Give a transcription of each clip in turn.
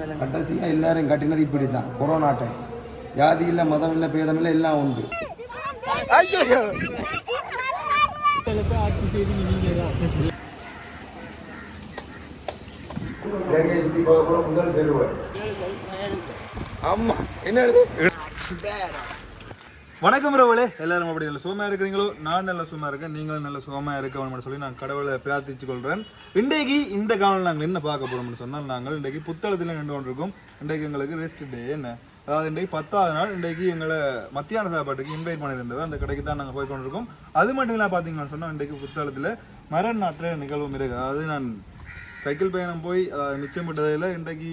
கடைசியாக எல்லாரும் கட்டினது இப்படி தான். கொரோனாட்டை ஜாதி இல்லை, மதம் இல்லை, பேதம் இல்லை, எல்லாம் உண்டு. முதல் செல்வர். ஆமா, என்ன வணக்கம் ரவளே, எல்லாரும் அப்படி நல்ல சுகமாக இருக்கிறீங்களோ? நான் நல்ல சுகமாக இருக்கேன், நீங்களும் நல்ல சுகமாக இருக்கணும்னு சொல்லி நான் கடவுளை பிரார்த்திச்சு கொள்கிறேன். இன்றைக்கு இந்த காலம் நாங்கள் என்ன பார்க்க போகிறோம்னு சொன்னால், நாங்கள் இன்றைக்கு புத்தளத்தில் நின்று கொண்டிருக்கோம். இன்றைக்கு எங்களுக்கு ரெஸ்ட் டே. என்ன அதாவது இன்றைக்கு 10வது நாள். இன்றைக்கு எங்களை மத்தியான சாப்பாட்டுக்கு இன்வைட் பண்ணியிருந்தவங்க அந்த கடைக்கு தான் நாங்கள் போய் கொண்டிருக்கோம். அது மட்டும் இல்லை பார்த்தீங்கன்னு சொன்னால், இன்றைக்கு புத்தளத்தில் மரம் நாட்டுற நிகழ்வும் இருக்குது. அதாவது நான் சைக்கிள் பயணம் போய் மிச்சம் விட்டதில் இன்றைக்கு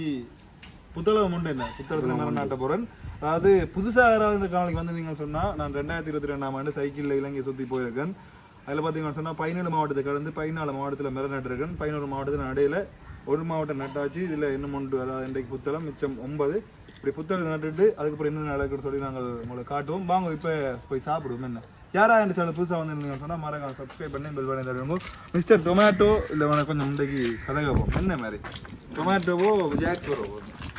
புத்தளம் உண்டு. என்ன புத்தளத்தில் மரம் நாட்ட போகிறேன். அதாவது புதுசாக யாராவது இந்த காலனிக்கு வந்து நீங்கள் சொன்னால், நான் 2022ஆம் ஆண்டு சைக்கிளில் இலங்கை சுற்றி போயிருக்கேன். அதில் பார்த்தீங்கன்னு சொன்னால் 17 மாவட்டத்தை கடந்து 14 மாவட்டத்தில் மரம் நட்டுருக்கேன். 11 மாவட்டத்தில் நடையில் ஒரு மாவட்டம் நட்டாச்சு. இதில் இன்னும் ஒன்று, அதாவது இன்றைக்கு புத்தளம் மிச்சம் 9. இப்படி புத்தளத்தை நட்டுட்டு அதுக்கப்புறம் என்ன நடக்குன்னு சொல்லி நாங்கள் உங்களை காட்டுவோம். வாங்க இப்போ போய் சாப்பிடுவோம். என்ன யாரா இந்த சேனல் புதுசாக வந்து சொன்னால் மறக்காம சப்ஸ்கிரைப் பண்ணி பெல் பண்ணி தருவாங்க. மிஸ்டர் டொமேட்டோ இல்லை உனக்கு கொஞ்சம் இன்றைக்கு கதை கேட்போம். என்ன மாதிரி டொமேட்டோவோ ஜாக்ஸ்பரோ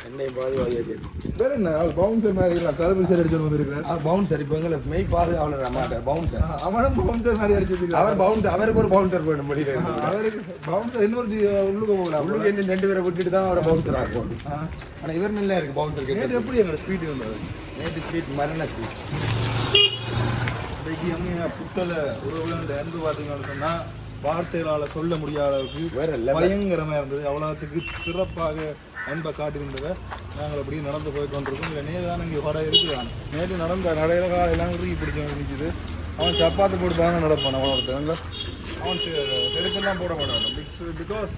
என்னையும் பாதுகாப்பு வேற என்ன பவுன்சர் மாதிரி தரப்பு அடிச்சு வந்துருக்காரு. பவுன்சர் இப்போ எங்களை மெய் பாதுகாவலர் மாட்டார். பவுன்சர் அவனும் பவுன்சர் மாதிரி அடிச்சிருக்கு. அவர் பவுன்சர், அவருக்கு ஒரு பவுன்சர் வேணும் முடியல. அவருக்கு பவுன்சர் இன்னொரு உள்ளுக்கு போகலாம். உள்ளுக்கு இன்னும் 2 பேரை விட்டுட்டு தான் அவரை பவுன்சர் ஆகும். ஆனால் இவர் நல்லா இருக்கு பவுன்சர். நேற்று எப்படி எங்களோட ஸ்பீட் இருந்தது? நேற்று ஸ்பீட் மரண ஸ்பீட். இன்றைக்கு அங்கே புத்தள உறவுகள் அன்பு பார்த்தீங்கன்னு சொன்னால் வார்த்தைகளால் சொல்ல முடியாத அளவுக்கு பயங்கரமாக இருந்தது. அவ்வளோத்துக்கு சிறப்பாக அன்பை காட்டுகின்றதை நாங்கள் அப்படியே நடந்து போய் கொண்டிருக்கோம். இல்லை நேரு தான் இங்கே வர இருக்குதான். நேற்று நடந்த நடையில காலையெல்லாம் இறுக்கி பிடிச்சவங்க இருக்குது. அவன் சப்பாத்து போட்டு தானே நடப்பான். அவன் ஒருத்தவங்க அவன் செருப்பெல்லாம் போட மாட்டான். பிகாஸ்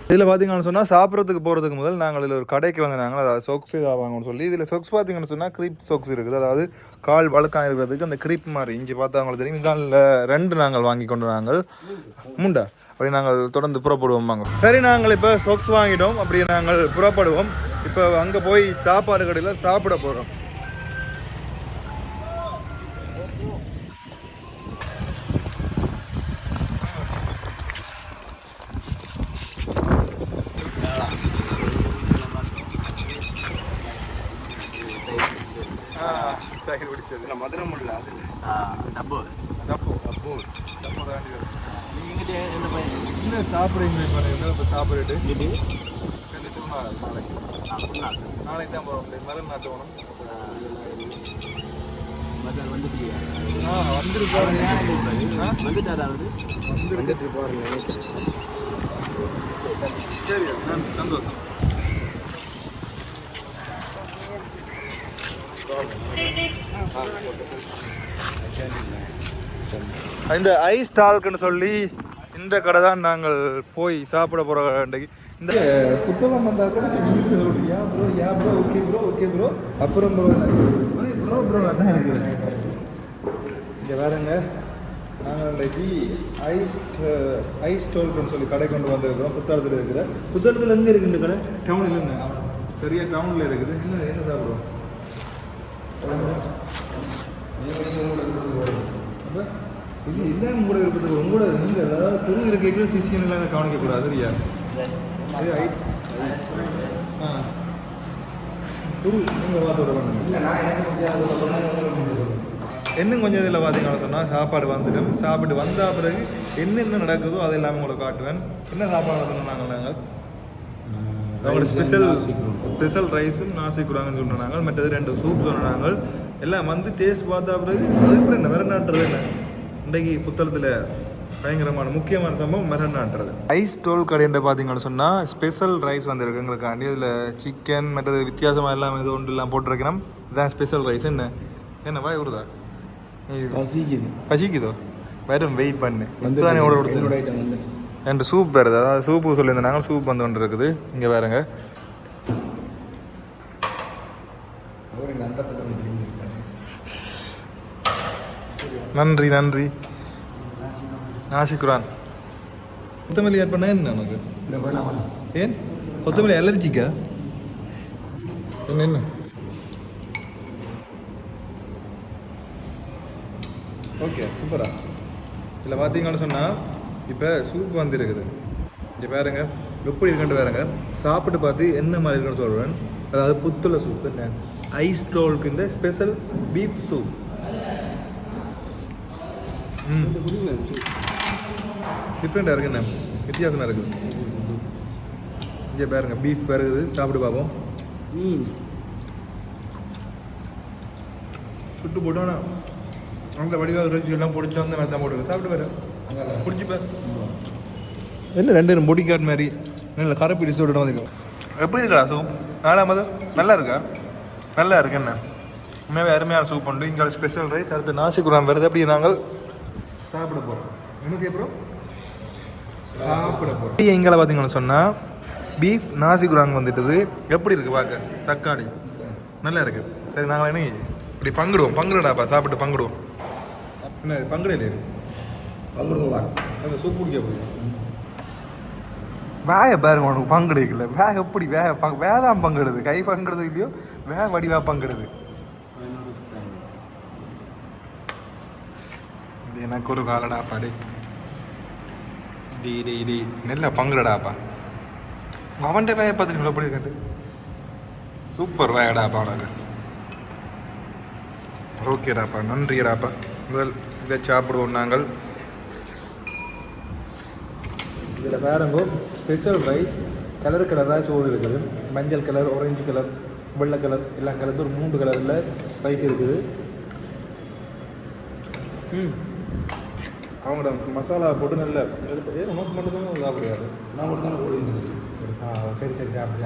இதில் பார்த்தீங்கன்னு சொன்னால் சாப்பிட்றதுக்கு போகிறதுக்கு முதல் நாங்கள் இதில் ஒரு கடைக்கு வந்தாங்க. அதாவது சொக்ஸ் இதாவாங்கன்னு சொல்லி இதில் சொக்ஸ் பார்த்தீங்கன்னு சொன்னால் க்ரீப் சொக்ஸ் இருக்குது. அதாவது கால் வழுக்காக இருக்கிறதுக்கு அந்த க்ரீப் மாதிரி இஞ்சி பார்த்தா அவங்களுக்கு தெரியும். இதால் 2 நாங்கள் வாங்கி கொண்டு நாங்கள் முண்டா அப்படி நாங்கள் தொடர்ந்து புறப்படுவோம். வாங்க சரி, நாங்கள் இப்போ சொக்ஸ் வாங்கிட்டோம். அப்படி நாங்கள் புறப்படுவோம். இப்போ அங்கே போய் சாப்பாடு கடையில் சாப்பிட போகிறோம். மதுரம் இல்லை, அது டப்பு டப்பு டப்பு டப்பு தாண்டி என்ன சாப்பிட்றீங்க? இப்போ சாப்பிட்டுட்டு நாளைக்கு தான் போகிறோம். மரம் நாட்டு போகணும். வந்துட்டு பாருங்க. சரி, சந்தோஷம். இந்த ஐஸ் டால்க்குன்னு சொல்லி இந்த கடை தான் நாங்கள் போய் சாப்பிட போகிற இன்றைக்கு. இந்த புத்தகம் வந்தால் கூட bro okay bro okay bro அப்புறம் ப்ரோ தான் எனக்கு இங்கே வேறுங்க. நாங்கள் இன்றைக்கு ஐஸ் டால்க்குன்னு சொல்லி கடை கொண்டு வந்திருக்கிறோம். புத்தகத்தில் இருக்கிற புத்தகத்தில் எங்கே இருக்குது இந்த கடை? டவுனில் இல்லைங்க, சரியாக டவுனில் இருக்குது. என்ன சாப்பிடுவோம்? இது இல்லைன்னு கூட இருக்கிறது உங்களோட நீங்கள் அதாவது குரு இருக்கைகள் சிசியன் எல்லாம் கவனிக்கக்கூடாது. இல்லையா அது ஐஸ் குரு நீங்கள் பார்த்து பண்ணுங்க. இன்னும் கொஞ்சம் இதில் பார்த்தீங்கன்னு சொன்னால் சாப்பாடு வந்துடும். சாப்பிட்டு வந்த பிறகு என்னென்ன நடக்குதோ அது எல்லாமே உங்களை காட்டுவேன். என்ன சாப்பாடு சொன்னாங்க நாங்கள் அவங்களோட ஸ்பெஷல் ரைஸும் நாசிக்குறாங்கன்னு சொன்னாங்க. மற்றது 2 சூப் சொன்னாங்க. எல்லாம் வந்து டேஸ்ட் பார்த்தா பிறகு அதுக்கப்புறம் என்ன மரம் நாட்டுறது. என்ன இன்றைக்கு புத்தளத்தில் பயங்கரமான முக்கியமான சம்பவம் மரம் நாட்டுறது. ஐஸ் டோல் கடைன்ற பார்த்தீங்கன்னு சொன்னால் ஸ்பெஷல் ரைஸ் வந்துருக்கு எங்களுக்காண்டி. இதில் சிக்கன் மற்றது வித்தியாசமாக எல்லாம் இது ஒன்று எல்லாம் போட்டிருக்கிறோம். இதுதான் ஸ்பெஷல் ரைஸ். என்ன வாய் வருதா? பசிக்குதோ? வேறும் வெயிட் பண்ணு. தானே ஓட கொடுத்து 2 சூப் வேறு. அதாவது சூப்பு சொல்லியிருந்தாங்க. சூப் வந்து ஒன்று இருக்குது. இங்கே வேறுங்க. நன்றி நன்றி. நாசிக்குரான் கொத்தமல்லி ஆட் பண்ண என்ன உனக்கு? ஏன் கொத்தமல்லி அலர்ஜிக்கா? என்ன ஓகே சூப்பரா. இதில் பார்த்தீங்கன்னு சொன்னால் இப்போ சூப் வந்துருக்குது இங்கே பாருங்க எப்படி இருக்குன்ட்டு பாருங்க சாப்பிட்டு பார்த்து என்ன மாதிரி இருக்குன்னு சொல்கிறேன். அதாவது புத்துல சூப் என்ன ஐஸ் ரோலுக்கு இந்த ஸ்பெஷல் பீஃப் சூப். டிஃப்ரெண்ட்டாக இருக்குண்ணே, வித்தியாசமாக இருக்குது. இங்கே பாருங்க பீஃப் வருகுது, சாப்பிட்டு பார்ப்போம். சுட்டு போட்டோன்னா அந்த வடிவாக ருச்சி எல்லாம் பிடிச்சா அந்த மாதிரி தான் போட்டுருக்கு. சாப்பிட்டு பாரு, பிடிச்சி பாரு. என்ன ரெண்டு பொடி கார்டு மாதிரி நல்ல கரப்பி ரிசோர்ட்டு வந்துருக்கு. எப்படி இருக்கா சூப்? நாலாமது நல்லா இருக்கா? நல்லா இருக்கு. என்ன உண்மையாகவே அருமையான சூப் உண்டு. இங்கே ஸ்பெஷல் ரைஸ், அடுத்து நாசிக்குரான் வருது. அப்படி நாங்கள் சாப்பிட போகிறோம். எனக்கு அப்புறம் சாப்பிட போகிறோம். எங்களை பார்த்தீங்கன்னு சொன்னால் பீஃப் நாசிக்குரான் வந்துட்டுது. எப்படி இருக்குது பார்க்க? தக்காளி நல்லா இருக்குது. சரி நாங்கள் என்ன இப்படி பங்குடுடாப்பா, சாப்பிட்டு பங்குடுவோம். என்ன பங்குடையில பங்குடுங்களா? அந்த சூப் குடிக்க போய் வேக பாருங்க, உனக்கு பங்குடுக்கல வேக எப்படி வேதான் பங்குடுது, கை பங்குறது இல்லையோ வேக வடிவா பங்குடுது. இது எனக்கு ஒரு காலடாப்பா டே டி டி டி நெல்ல பங்குடாப்பா. அவன்கிட்ட வேக பார்த்துருங்களா எப்படி இருக்கு? சூப்பர் வேகடாப்பா உனக்கு. ஓகேடாப்பா, நன்றிடாப்பா. முதல் இதை சாப்பிடுவோம் நாங்கள். இதில் பாருங்கோ ஸ்பெஷல் ரைஸ் கலராக சோறு இருக்குது. மஞ்சள் கலர், ஆரஞ்சு கலர், வெள்ளை கலர் எல்லாம் கலந்து ஒரு 3 கலரில் ரைஸ் இருக்குது. அவங்களோட மசாலா போட்டு நல்ல உனக்கு மட்டும் தான் சாப்பிடுவாரு. நான் மட்டும் தானே போடுறது. சரி சரி சாப்பிடு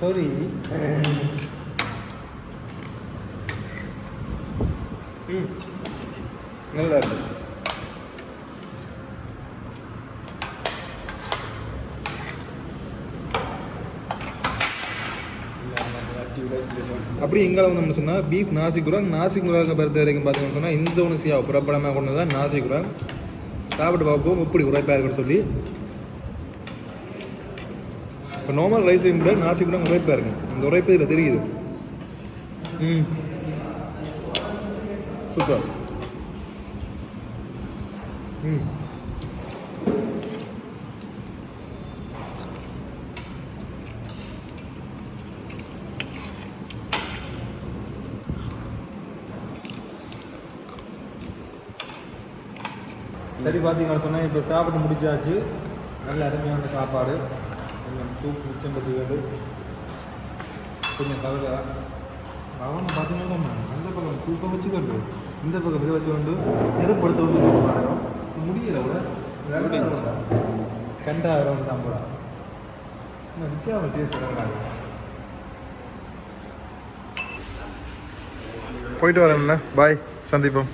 சாரி. நல்லா இருக்கு. அப்படி எங்களை வந்து சொன்னால் பீஃப் நாசிக்குராங்க பொறுத்த வரைக்கும் பார்த்தீங்கன்னு சொன்னால் இந்தோனேசியா புறப்படமாக கொண்டு தான் நாசிக்குராங். சாப்பிட்டு பார்ப்போம் எப்படி உரைப்பாக இருக்குன்னு சொல்லி. இப்போ நார்மல் ரைஸையும் விட நாசிக்குராங் உரைப்பாக இருக்கும். இந்த உரைப்பு இதில் தெரியுது. சூப்பர். சரி பார்த்தீங்கன்னு சொன்னால் இப்போ சாப்பிட்டு முடிச்சாச்சு. நல்ல அருமையான சாப்பாடு. கொஞ்சம் சூப் மிச்சம் பற்றி கொஞ்சம் கவலை அவனை பார்த்தீங்கன்னா அந்த பக்கம் சூப்பை வச்சுக்கொண்டு இந்த பக்கம் இதை வச்சு கொண்டு நெருப்படுத்த வந்து முடியலை கூட கண்டாயிரம் தான் போட வித்தியாசம் டேஸ்ட் பண்ணாங்க. போயிட்டு வரேன்ல, பாய், சந்திப்போம்.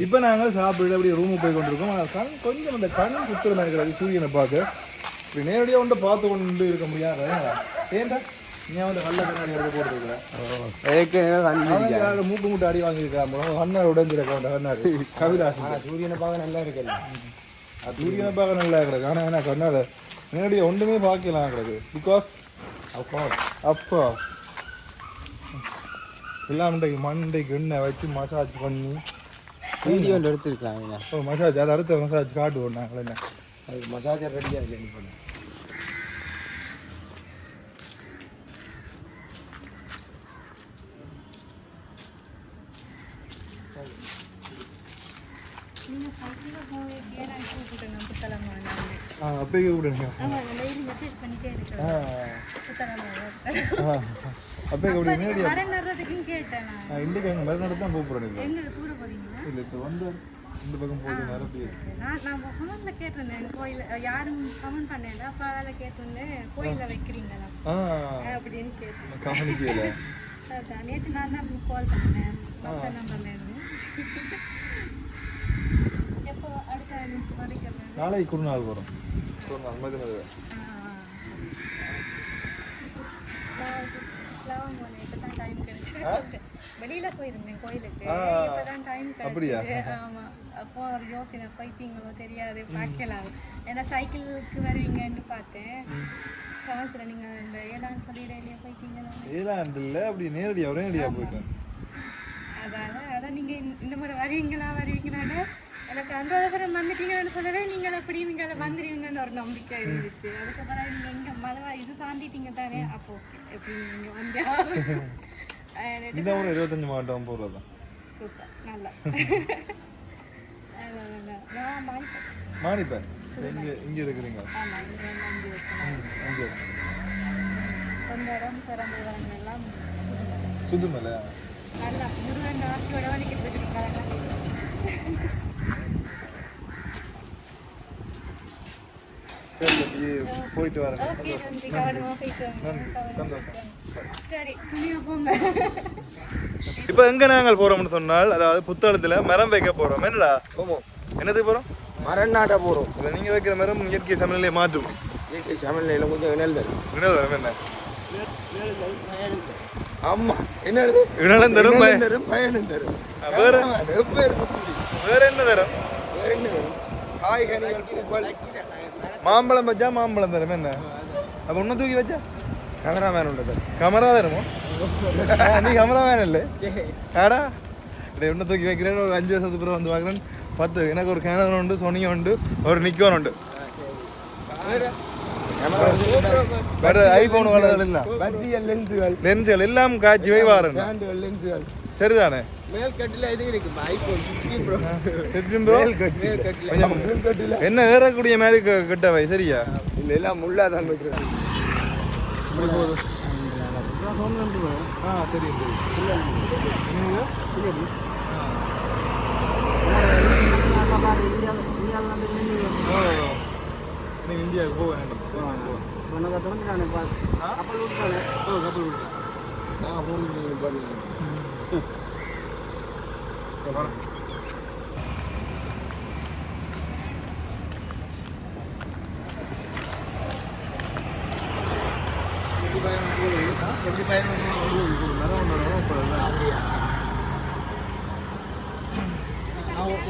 இப்போ நாங்கள் சாப்பிட்டு அப்படியே ரூமுக்கு போய் கொண்டிருக்கோம். ஆனால் கொஞ்சம் அந்த கண் குத்துறமா இருக்கிறது சூரியனை பார்க்க. இப்படி நேரடியாக வந்து பார்த்து கொண்டு இருக்க முடியாது. ஏன்டா நீ வந்து நல்ல கண்ணாடி எடுத்து போட்டுருக்கிறேன். மூக்கு மூட்டை அடி வாங்கியிருக்கான். கண்ணாடி உடஞ்சிருக்க கண்ணாடி கவிதாசி. சூரியனை பார்க்க நல்லா இருக்குல்ல? சூரியனை பார்க்க நல்லா இருக்கிறது. ஆனால் என்ன கண்ணாடி நேரடியாக ஒன்றுமே பார்க்கலாம் கிடக்கு. பிகாஸ் அஃப்கோர்ஸ் எல்லாம் மண்டைக்கு எண்ணெய் வச்சு மசாஜ் பண்ணி வீடியோ எடுத்துருக்கலாம். மசாஜ் அதை அடுத்த மசாஜ் காட்டுவோம் நாங்கள். என்ன அது மசாஜர் ரெடியாக இல்லை பண்ண. அப்பயே கூப்பிடுங்க. அப்பயே கூப்பிடுங்க. இன்றைக்கு எங்கள் மறுநாடு தான் போகிறோம். இல்லை இப்போ வந்து இந்த பக்கம் போய் நிரப்பி நான் கேட்டிருந்தேன். கோயில் யாரும் கமெண்ட் பண்ணேன். அப்போ அதில் கேட்டிருந்தேன் கோயிலில் வைக்கிறீங்களா அப்படின்னு கேட்டேன். கவனிக்கல. நேற்று நான் தான் கால் பண்ணேன் மற்ற நம்பர்ல இருந்து. எப்போ அடுத்த வரைக்கும் நாளைக்கு குருநாள் வரும். குருநாள் மதினது கிளாஸ்லாம் போனேன். இப்பதான் டைம் கிடைச்சு. வெளியில போயிருந்தேன் கோயிலுக்கு. இப்பதான் டைம் அப்படியா? கிடைச்சு. ஆமா. அப்போ ஒரு யோசனை போயிட்டீங்களோ தெரியாது பார்க்கலாம். ஏன்னா சைக்கிளுக்கு வருவீங்கன்னு பார்த்தேன். சான்ஸ்ல நீங்க இந்த ஏழாம் சொல்லிடையிலேயே போயிட்டீங்களா? ஏழாண்டு இல்லை, அப்படி நேரடியாக ஒரேடியாக போயிட்டேன். அதான் நீங்க இந்த மாதிரி வருவீங்களான்னு எனக்கு அனுராதபுரம் வந்துட்டீங்கன்னு சொல்லவே நீங்கள் அப்படி நீங்க வந்துடுவீங்கன்னு ஒரு நம்பிக்கை இருந்துச்சு. அதுக்கப்புறம் நீங்க இங்க மலை இது தாண்டிட்டீங்க தானே, அப்போ எப்படி நீங்க வந்தா இந்த ஒரு 25 மாவட்டம் போகிறது தான். சூப்பர், நல்லா. நான் மாணிப்பேன் இங்கே இருக்கிறீங்க. ஆமாம், இங்கே சொந்த இடம் சிறந்த விவரங்கள் எல்லாம் சுதுமலை நல்லா முருகன் ஆசையோட வணிக்கிட்டு இருக்கிறீங்களா? சரி, போயிட்டு வரேன். ஓகே, நன்றி. கவனமாக போயிட்டு வாங்க. சரி, துணியா போங்க. இப்போ எங்கே நாங்கள் போகிறோம்னு சொன்னால், அதாவது புத்தளத்தில் மரம் வைக்க போகிறோம். என்னடா? போவோம். என்னதுக்கு போகிறோம்? மரம் நாட்ட போகிறோம். இல்லை, நீங்கள் வைக்கிற மரம் இயற்கை சமநிலையை மாற்றும். இயற்கை சமநிலையில் கொஞ்சம் இணல் தரும். இணல் வரும். என்ன ஆமாம், என்னது இணலும் தரும், தரும், பயனும் தரும். வேற வேற என்ன தரும்? வேற என்ன தரும்? காய்கறிகள், பூக்கள். மாம்பழம் வச்சா மாம்பழம் தரும். என்ன அப்போ ஒன்றும் தூக்கி வச்சா கேமராமேன் உண்டு. கமரா தருமோ? நீ கமராமேன் இல்லை? ஆடா இப்படி ஒன்றும் தூக்கி வைக்கிறேன்னு ஒரு 5 வருஷத்துக்கு பிறகு வந்து பார்க்குறேன். 10 எனக்கு ஒரு கேனன் உண்டு, சோனியா உண்டு, ஒரு நிக்கோன் உண்டு. வேற ஐபோன் லென்ஸுகள் எல்லாம் காட்சி வை வாரன். சரிதானே? என்ன ஏறக்கூடிய மாதிரி கட்டவை. சரியா? இல்லை, எல்லாம் முள்ளாதான் வைக்கிறேன். இந்தியாவுக்கு போக வேண்டும்.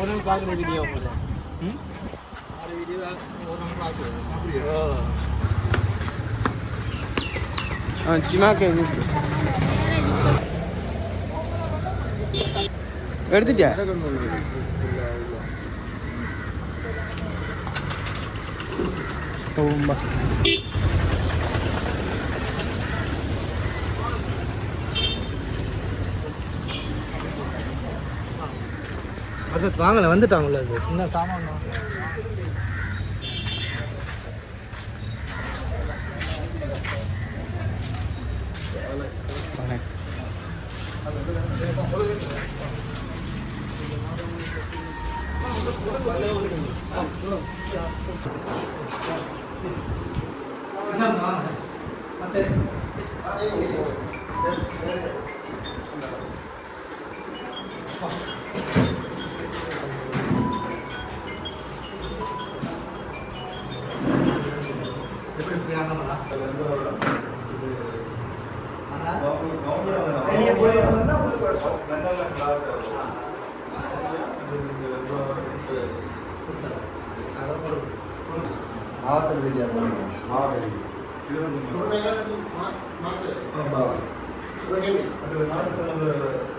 ஒரு பார்க்குற வீடியோ ஒரு வீடியோ ஒரு பார்க்குறது அப்படியா? சிமாக்கு எடுத்துட்டியா? அது வாங்கல வந்துட்டாங்கல்ல. அது என்ன சாமான்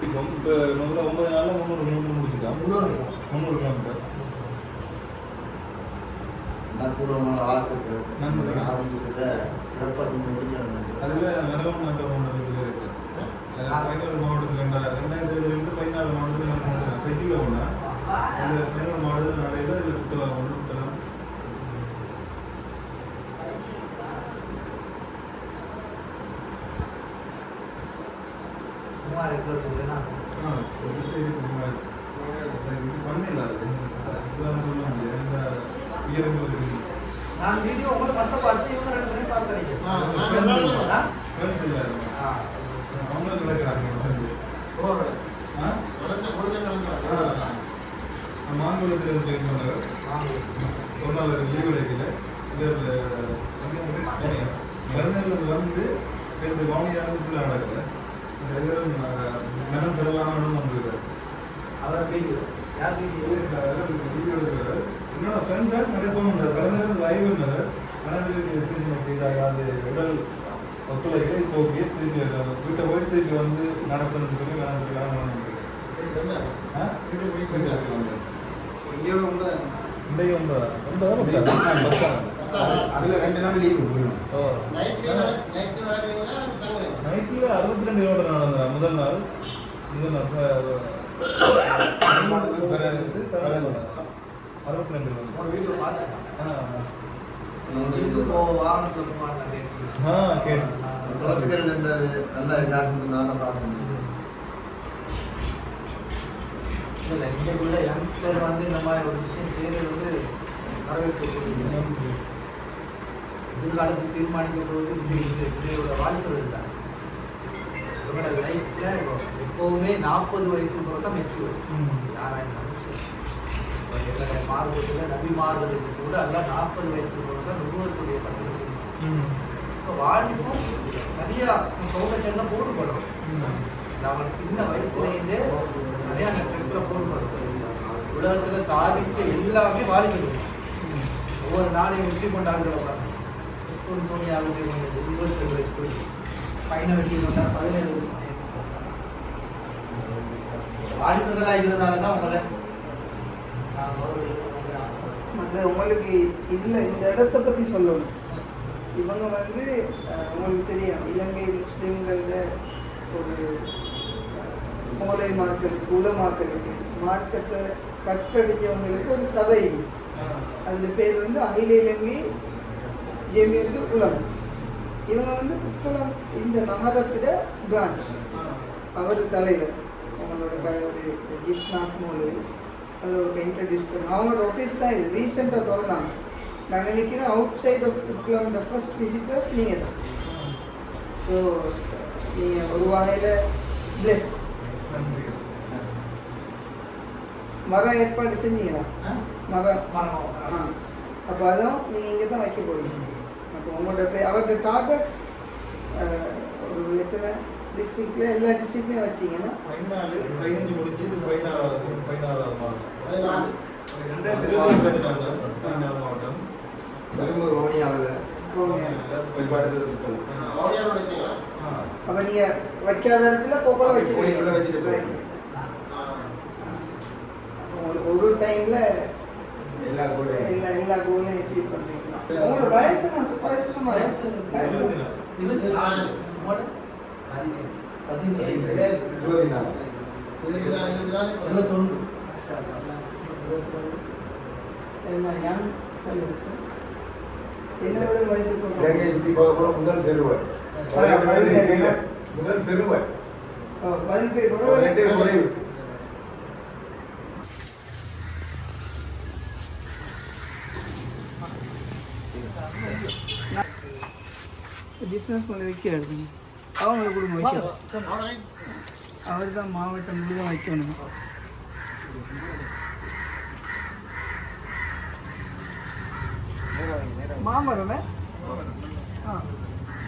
இப்போ 9 நாளில் 300 கிலோமீட்டர் முடிச்சுட்டோம். 300 கிலோமீட்டர் சிறப்பாக செஞ்சு முடிக்கணும். அதில் மரபம் நாட்டம் இருக்கு. 15 மாவட்டத்தில் 2022 14 மாவட்டத்தில் சைக்கிளில் ஒன்றா அந்த 15 மாவட்டத்தில் நடையில் இது புத்தகம் ஒன்று புத்தகம். இது பண்ணிடலாம். இதெல்லாம் சொல்ல முடியாது. இந்த உயரங்களுக்கு நான் வீடியோ உங்களுக்கு மற்ற பார்த்து இவங்க 2 பேரும் பார்த்து கிடைக்கும். அவங்க நடக்கிறாங்க. மாங்குளத்தில் ட்ரெயின் பண்ணுறாரு. ஒரு நாள் லீவ் கிடைக்கல. மருந்திலிருந்து வந்து இந்த கவனியான ஃபுல்லாக நடக்குது இந்த எல்லாரும் மனம் தரலாம்னு வந்துருக்காரு அதான் வீடியோ யார் வீடியோ வீடியோ எடுக்கிறாரு என்னோட ஃப்ரெண்ட் தான் நடப்போம் கலந்து லைவ் இருந்தார் கலந்துருக்கு சின்ன அப்படி அது உடல் ஒத்துழைக்க இப்போ ஓகே திருப்பி வீட்டை போயிட்டு திருப்பி வந்து நடக்கணும்னு சொல்லி நடந்துருக்கலாம் இன்றைக்கு அதில் 2 நாள் லீவு நைட்டில் 62 கிலோமீட்டர் நடந்தேன் முதல் நாள் 62 வீடியோ பார்த்தேன் ஜிம்முக்கு போக வாகனத்தில் போவாங்க கேட்டு குளத்துக்கல் என்றது நல்லா இருக்காருன்னு சொன்னாங்க பார்த்தேன். இல்லை இன்றைக்குள்ள யங்ஸ்டர் வந்து இந்த மாதிரி ஒரு விஷயம் செய்கிறது வந்து வரவேற்கக்கூடிய எதிர்காலத்தில் தீர்மானிக்கப்படுவது இதோட வாழ்க்கைகள் தான். இவங்களோட லைஃப்பில் எப்போவுமே 40 வயசுக்கு பிறகு தான் மெச்சூர். யாராயிருந்தாலும் சரி எங்களோட மார்க்கத்தில் நபிமார்களுக்கு கூட அதெல்லாம் 40 வயசுக்கு பிறகு தான் நுகர்வுடைய பட்டது. இப்போ வாழ்க்கையும் சரியாக ஃபவுண்டேஷனில் போடுபடும். அவன் சின்ன வயசுலேருந்தே சரியான ட்ரெக்கில் போடுபடும். உலகத்தில் சாதிச்ச எல்லாமே வாழ்க்கை ஒவ்வொரு நாளையும் வெற்றி கொண்டாடுறவங்க ஸ்கூல் தோணியாக 22 வயசு ஸ்பைனை வெற்றி கொண்டார் 17 வயசு வாழ்க்கைகளாக இருந்ததால தான் உங்களை நான் மற்ற உங்களுக்கு இல்லை இந்த இடத்த பற்றி சொல்லணும். இவங்க வந்து உங்களுக்கு தெரியும் இலங்கை முஸ்லீம்கள ஒரு மூலை மாக்களுக்கு உலமாக்களுக்கு மார்க்கத்தை கற்றடிஞ்சவங்களுக்கு ஒரு சபை. அந்த பேர் வந்து அகில இலங்கை ஜெமியத்துல் உலமா. இவங்க வந்து புத்தளம் இந்த நகரத்தில் பிரான்ச். அவர் தலைவர் அவங்களோட ஒரு ஜிப்னாஸ் மூலவி அதை ஒரு இன்ட்ரடியூஸ் பண்ணி அவங்களோட ஆஃபீஸ் தான் இது ரீசெண்டாக திறந்தாங்க. நான் நினைக்கிறேன் outside of Puttalam the first visitors நீங்கள் தான். ஸோ நீங்கள் ஒரு வகையில் பிளெஸ்ட். மரம் ஏற்பாடு செஞ்சீங்களா? மரம் அப்போ அதான் நீங்கள் இங்கே தான் வைக்க போகிறீங்க. அப்போ உங்களோட அவர்கிட்ட டார்கெட் ஒரு எத்தனை டிஸ்ட்ரிக்டில் எல்லா டிஸ்ட்ரிக்ட்லையும் வச்சிங்கன்னா 15 முடிஞ்சு இது 16 மாவட்டம் பெரும்பூர் ஓனியாவில் அப்போ நீங்கள் வைக்காத இடத்துல கோப்பலை உள்ள வச்சுட்டு உங்களுக்கு ஒரு டைமில் எல்லா கோலையும் அச்சீவ் பண்ணுறீங்களா? உங்களோட வயசு வயசு சொன்னாங்க 24 என்னோட வயசு சுற்றி பார்க்க போகிற முதல் சிறுவர் 18 குறைவு. பிஸ்னஸ் பண்ணி வைக்கிறாரு அவங்கள குடும்பம் வைக்க அவர் தான் மாவட்டம் முழுவதும் வைக்கணும். மாமரமே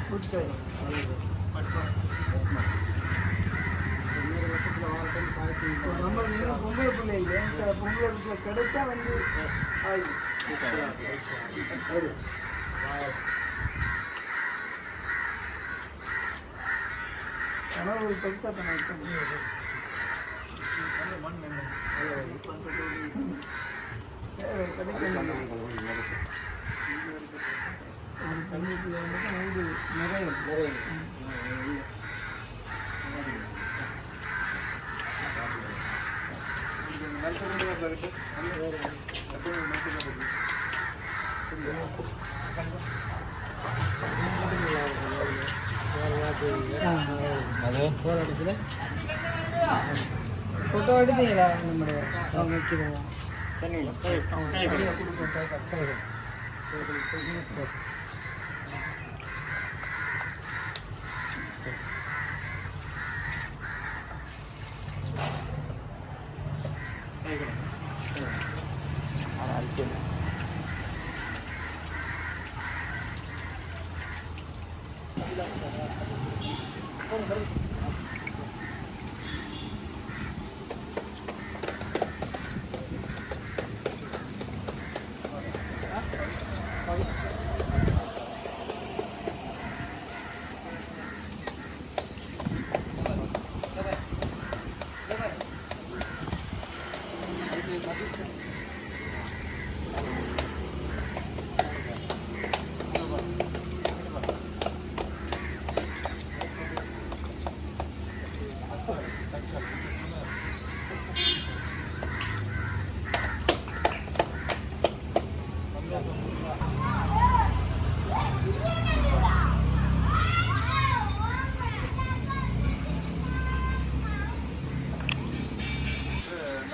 குட் சாய்ஸ். நம்ம பொங்கல் பிள்ளை இல்லை பொங்கல் பிள்ளை கிடைச்சா வந்து ஆனால் ஒரு பெருசாக பண்ண கிடைக்கும். ஒரு பெண்ணுக்குள்ள வந்து நிறைய ஃபோட்டோ எடுத்தீங்களா? நம்முடைய வைக்கிறோம் Gracias.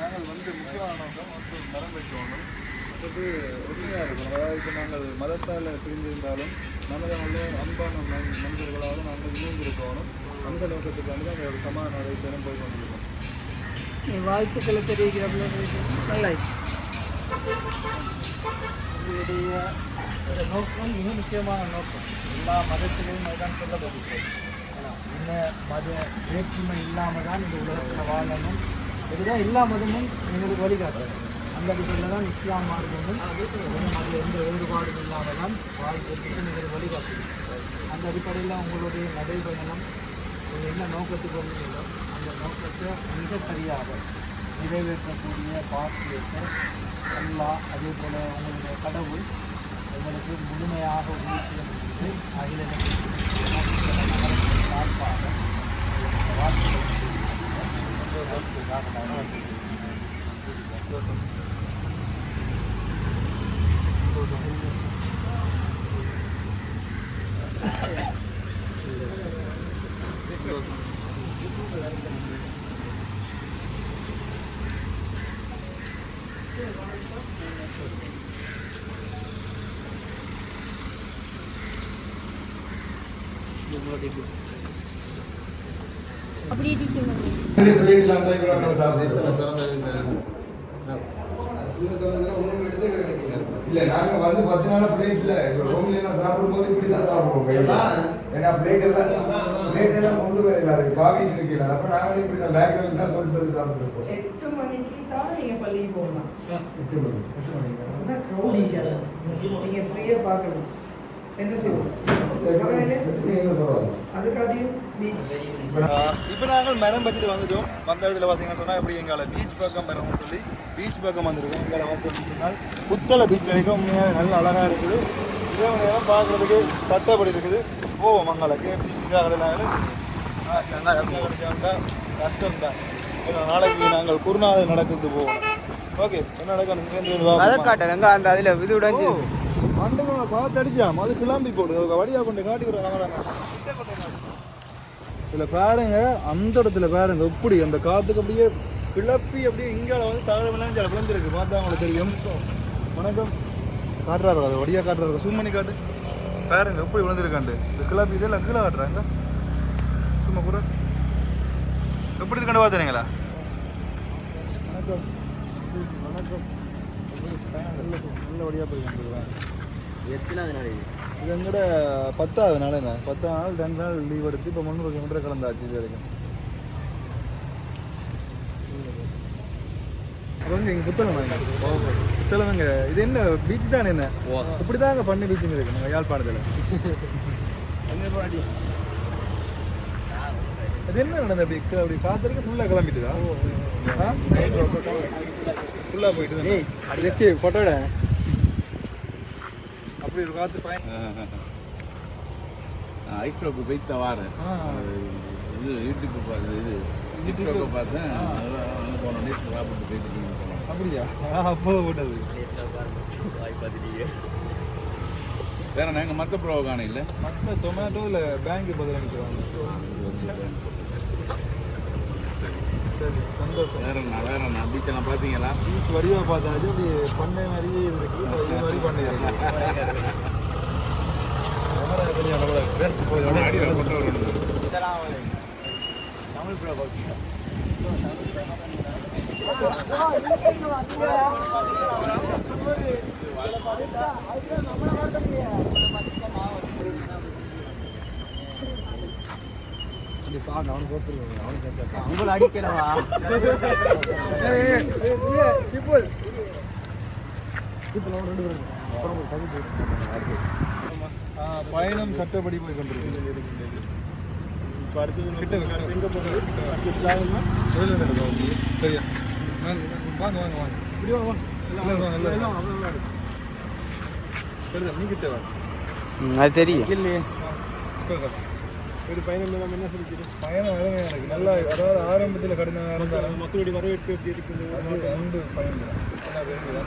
நாங்கள் வந்து முக்கியமான நோக்கம் மற்றும் மரம் வைக்கணும் அது உண்மையாக இருக்கணும். அதாவது இப்போ நாங்கள் மதத்தால் பிரிந்திருந்தாலும் நமது அன்பான மனிதர்களாக நாங்கள் இணைந்திருக்கணும். அந்த நோக்கத்துக்காக தான் ஒரு சமாதான நடைபெறும் போய் கொண்டிருக்கோம். வாழ்த்துக்களை தெரிவிக்கிறப்பல நல்லா உங்களுடைய நோக்கம் மிக முக்கியமான நோக்கம். எல்லா மதத்திலையும் அதுதான் சொல்லப்படுகிறது. இந்த மத வேற்றுமை இல்லாமல் தான் இந்த உலகத்தில் வாழணும். இதுதான் எல்லா மதமும் எங்களுக்கு வழிகாட்டுறது. அந்த அடிப்படையில் தான் இஸ்லாம் மார்க்கமும் அதில் எந்த வேறுபாடும் இல்லாமல் தான் வாழ்க்கைக்கு நீங்கள் வழிகாட்டுது. அந்த அடிப்படையில் உங்களுடைய நடைபயணம் நீங்கள் என்ன நோக்கத்துக்கு வந்தீங்களோ அந்த நோக்கத்தை மிக சரியாக நிறைவேற்றக்கூடிய பாக்கியத்தை அல்லாஹ் அதே போல் உங்களுடைய கடவுள் உங்களுக்கு முழுமையாக உதவி செய்ய முடியுது. அகில சார்பாக அப்படியே டீச்சர் இல்ல நாங்க வந்து 10 நாளா பிளேட் இல்ல ரூம்ல எல்லாம் சாப்பிடும்போது இப்படி தான் சாப்பிடுவோம். ஏன்னா பிளேட் எல்லாம் கொண்டு வரல, அது காவிட்டு இருக்கல. அப்ப நாங்க இப்படி தான் பேக்ல தான் கொண்டு வந்து சாப்பிடுறோம். 8 மணிக்கு தான் நீங்க பள்ளிக்கு போகலாம். 8 மணிக்கு அதான் க்ரௌடிங்க. நீங்க ஃப்ரீயா பார்க்கலாம். என்ன செய்வோம் அதுக்காட்டியும் பீச். இப்போ நாங்கள் மரம் பற்றிட்டு வந்துட்டோம். வந்த இடத்துல பார்த்தீங்கன்னா சொன்னால் எப்படி எங்களை பீச் பக்கம் மரம்னு சொல்லி பீச் பக்கம் வந்துருக்கோம். எங்களை வந்து சொன்னால் புத்தளை பீச் வரைக்கும் உண்மையாக நல்ல அழகாக இருக்குது. இரவு நேரம் பார்க்குறதுக்கு சட்டப்படி இருக்குது. ஓ மங்களுக்கு கஷ்டம் தான். நாளைக்கு நாங்கள் குருநாதர் நடக்கிறது போவோம். ஓகே என்ன நடக்கும் அந்த அதில் இது உடஞ்சி மண்டபங்களை பார்த்து அடிச்சாம். அது கிளம்பி போடுது வழியாக கொண்டு காட்டிக்கிறோம். இதில் பாருங்க, அந்த இடத்துல பாருங்க எப்படி அந்த காற்றுக்கு அப்படியே கிளப்பி அப்படியே இங்கால வந்து தகவலாம் சில விளைஞ்சிருக்கு. பார்த்தா அவங்களுக்கு தெரியும். வணக்கம் காட்டுறாரு, அதை வடியாக காட்டுறாரு. சூம் பண்ணி காட்டு பாருங்க எப்படி விழுந்திருக்காண்டு. இந்த கிளப்பி இதெல்லாம் கீழே காட்டுறாங்க. சும்மா கூட எப்படி இருக்காண்டு பார்த்துறீங்களா? வணக்கம் வணக்கம். நல்ல வழியாக போய் எத்தனாவது நாள் இது? இது எங்கூட 10வது நாள். என்ன 10 நாள் 2 நாள் லீவ் எடுத்து இப்போ 300 கிலோமீட்டர் கலந்தாச்சு இது வரைக்கும். அப்புறம் இங்கே புத்தளம் புத்தளம்ங்க. இது என்ன பீச் தானே? என்ன இப்படி தான் அங்கே பண்ணி பீச்சுன்னு இருக்கு நாங்கள் யாழ்ப்பாணத்தில். அது என்ன நடந்தது? அப்படி காத்திருக்க ஃபுல்லாக கிளம்பிட்டுதா? ஃபுல்லாக போயிட்டு ஃபோட்டோட அப்படி ஒரு காற்று பயன். ஐப்ரோக்கு போய்த்த வாரேன். இது யூடியூப் பார்த்து இது யூடியூப்ல பார்த்தேன். போனோடனே சாப்பிட்டு போயிட்டு அப்படியா? அப்போது போட்டது வேற நாங்கள் மற்ற ப்ரோவை காண இல்லை. மற்ற டொமேட்டோ இல்லை பேங்க் பதிலாக சந்தோஷம். வேற நான் பீச்செல்லாம் பார்த்தீங்களா? பீச் வடிவாக பார்த்தாச்சு. அப்படி பண்ணை மாதிரியே இருக்கு. இது மாதிரி பண்ணை தமிழ் ப்ரோ உங்களை அடிக்கிறவா பயணம் சட்டப்படி போய் கொண்டிருக்கு. இப்போ அடுத்தது கிட்ட எங்கே போகிறது? சரியா வாங்க வாங்க வாங்க இப்படி வாங்க வாங்க சரிதான் நீ கிட்ட வாங்க. அது தெரியும் இல்லையே ஒரு பயணம் நம்ம என்ன சொல்லிக்கிறோம்? பயணம் வரவே எனக்கு நல்லா, அதாவது ஆரம்பத்தில் கடினமாக இருந்தாலும் மக்களுடைய வரவேற்பு எப்படி இருக்குது உண்டு பயணம்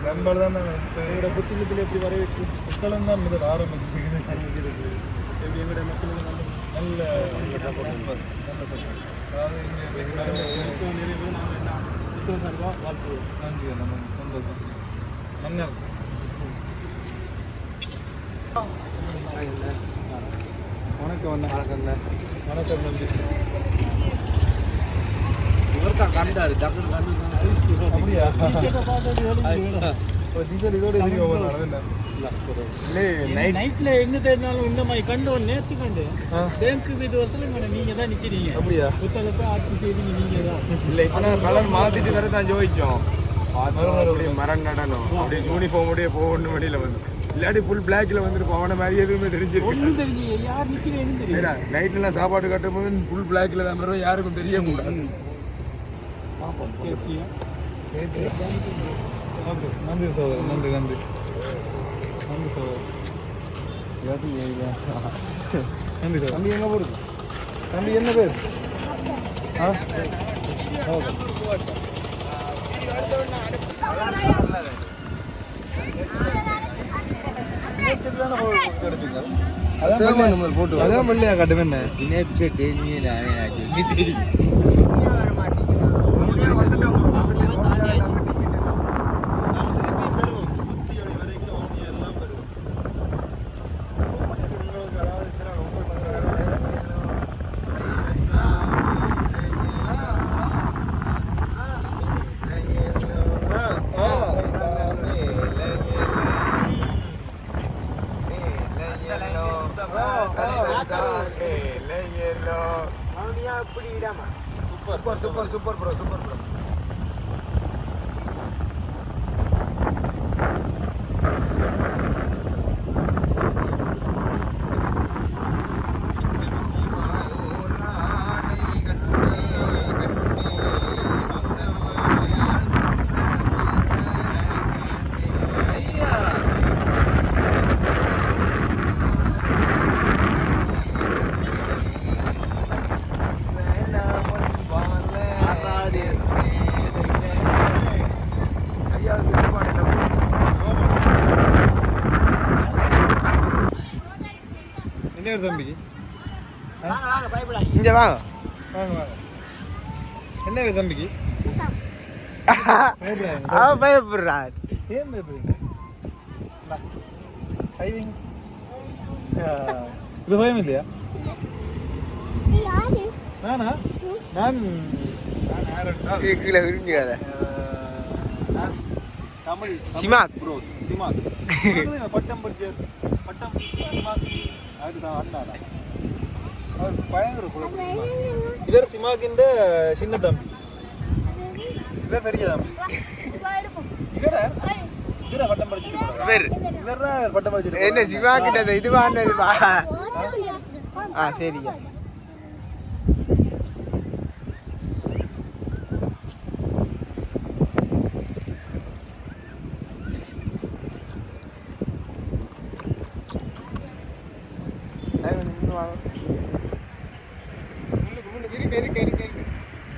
நம்பர் தான். எங்களோட புத்தகத்தில் எப்படி வரவேற்பு புத்தகம் தான் முதல் ஆரம்பிச்சு எப்படி எங்களுடைய மக்களுக்கு நல்ல நல்ல சப்போர்ட் அதாவது நிறைய பேர் நாங்கள் என்ன புத்தகம் சார்பாக வாழ்த்துவோம். நன்றி நம்ம சந்தோஷம் மன்னர் வணக்கம் வணக்கம் வணக்கம் நன்றி. இவர்தான் கண்டாரு அப்படியா டீச்சர் இதோட நைட்ல எங்க தேடினாலும் இந்த மாதிரி கண்டோம். நேற்று கண்டு பேங்க்கு இது வருஷம் நீங்க தான் நிக்கிறீங்க. அப்படியா புத்தகத்தை ஆட்சி செய்வீங்க நீங்க தான். இல்லை இப்போ கலர் மாற்றிட்டு வேறு தான் ஜோதிச்சோம். அப்படியே மரம் நடனம் அப்படியே யூனிஃபார்மோடய போகணும் வெளியில் வந்து இல்லாட்டி ஃபுல் பிளாக்ல வந்துருப்போம். அவனை மாதிரி எதுவுமே தெரிஞ்சிருக்கு. ஒன்றும் தெரிஞ்சு யார் நிக்கிறேன்னு தெரியும். நைட்லாம் சாப்பாடு கட்டும் போது ஃபுல் பிளாக்ல தான் வரும். யாருக்கும் தெரியக்கூடாது. ஓகே நன்றி சோதரர் நன்றி நன்றி நன்றி சோதரர் நன்றி சார். தம்பி எங்கே போகிறது? தம்பி என்ன பேர்? ஆ ஓகே அதான் பள்ளியா கட்டுவேன் super super super bro super bro. என்ன தம்பிக்கு இங்க வாங்க வாங்க வாங்க என்ன தம்பிக்கு அவன் பயப்படுறான். ஏன் பயப்படுறீங்க? டைவிங் இப்போ பயம் இல்லையா? நானா நான் கீழே விரும்பிக்காத தமிழ் சிமாக் ப்ரோ சிமாக் பட்டம் படிச்ச பட்டம் சிமாக் அதுதான் அண்ணாடா அவர் பயங்கர குழப்பம். இவர் சிமாக்கின்ற சின்ன தம்பி, இவர் பெரிய தம்பி. இவர பட்டம் படிச்சிட்டு இவர் தான் பட்டம் படிச்சிட்டு என்ன சிமாக்கிட்ட இது வாண்டது ஆ சரியா.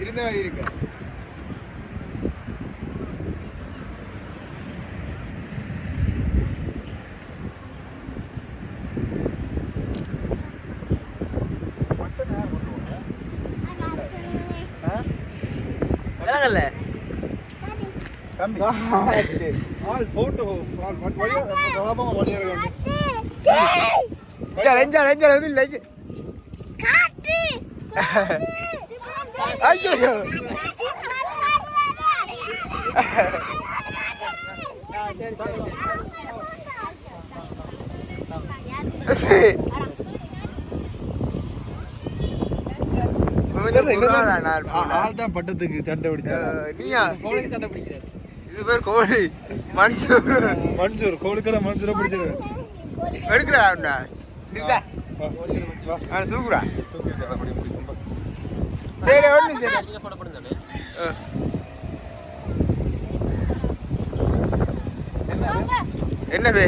இருந்த மாதிரி இருக்கு. தம்பி ஆல் போட்டோ ஆல் வடியா ராபமா வடியா இருக்கு. லெஞ்சா வந்து லெஞ்ச காட்டு ஐயோ ஆள் தான் பட்டத்துக்கு சண்டை பிடிச்சா நீயா கோழிக்கு சண்டை பிடிக்கிறாரு. இது பேர் கோழி மனுஷன் மன்சூர் கோழிக்கடை மன்சூரை பிடிச்சிரு எடுக்கிறா சூப்பரா சரி ஒன்று சரி என்ன பே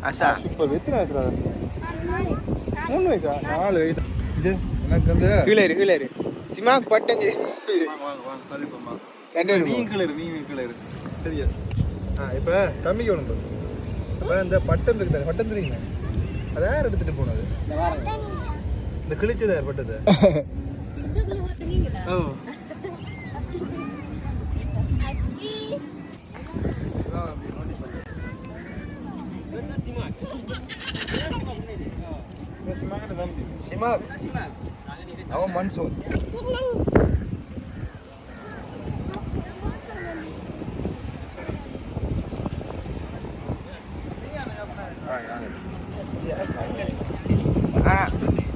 அசா இப்போ எத்தனை வயசுல 3 வயசா 4 வயசு இது எனக்கு வந்து கீழே சிமாக்கு பட்டஞ்சு நீ கிளறு சரியா இப்போ தம்பிக்கு ஒன்று இப்போ இந்த பட்டம் இருக்குது பட்டம் தெரியுங்க அதை யார் எடுத்துட்டு போனது இந்த கிழிச்சது யார் பட்டது ஓ அவன் மன்சூர்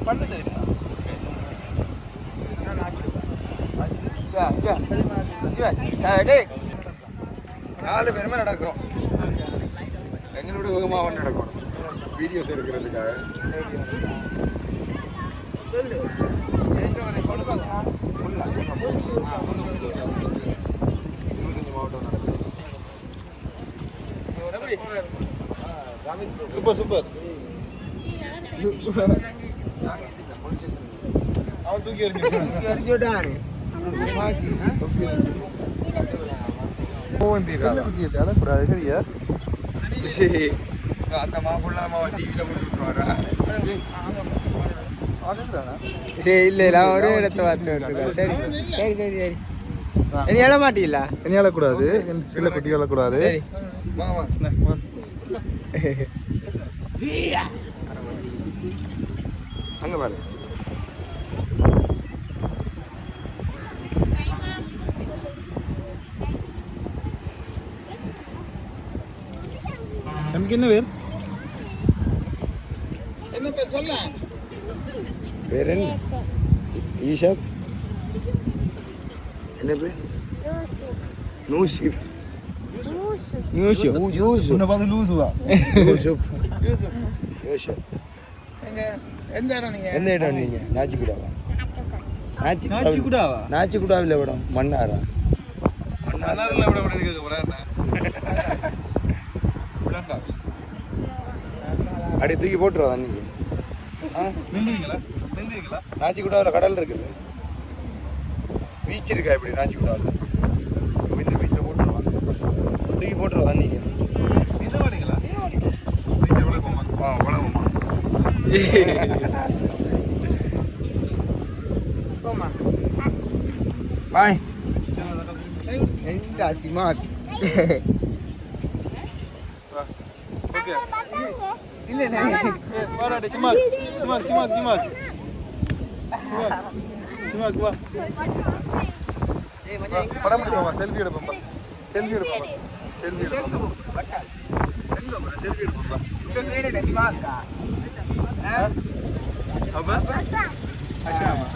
பண்ணு தெரியுமா 4 பேருமே நடக்கிறோம் எங்களோட வேகமாக நடக்கணும் வீடியோஸ் எடுக்கிறதுக்காக சொல்லு சூப்பர் அவன் தூக்கி எறிஞ்சுட்டான் அழக்கூடாது சரியா அந்த மாப்பிள்ள டிவியில போட்டுருவாரா சரி இல்லை ஒரே இடத்த பார்த்து சரி சரி சரி சரி இனி எழ மாட்டீங்களா இனி எழக்கூடாது என் பிள்ளை குட்டி எழக்கூடாது அங்க பாரு நமக்கு என்ன பேர் என்ன பேர் சொல்ல பேர் என்ன ஈஷப் என்ன பேர் நூசிப் யூசுப் உன்னை பார்த்து லூசுவா யூசுப் எந்த இடம் நீங்க எந்த இடம் நீங்க நாச்சிக்குடாவில் இடம் மன்னாரா மன்னாரில் விட அப்படி தூக்கி போட்டுருவா தண்ணிக்கு நாச்சிக்குடாவில் கடல் இருக்குது பீச் இருக்கா இப்படி நாச்சிக்குடாவில் இந்த பீச்சில் போட்டுருவான் தூக்கி போட்டுருவா தண்ணிக்கு உலகமா பாய் சிமாக் இல்லை போராடு சிமாக் வா படம் எடுப்போமா செல்ஃபி எடுப்போம்பா செல்ஃபி எடுப்போம் அப்ப அஷாமா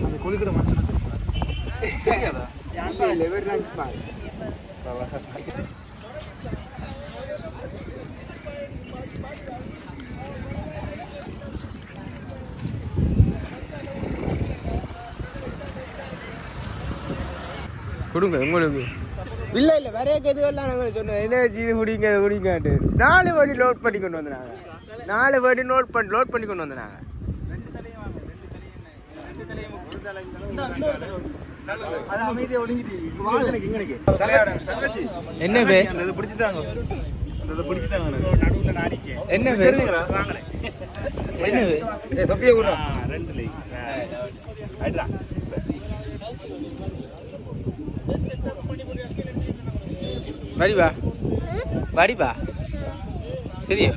அந்த குளிக்கிற மனுஷன் கொடுங்க உங்களுக்கு இல்லை வேற எதுவெல்லாம் நாங்கள் சொன்னோம் என்ன இது குடிங்காட்டு 4 வாட்டி லோட் பண்ணி கொண்டு வந்தாங்க 4 வாட்டி லோட் பண்ணி கொண்டு வந்தாங்க என்ன பே என்ன வாடிப்பா சரியா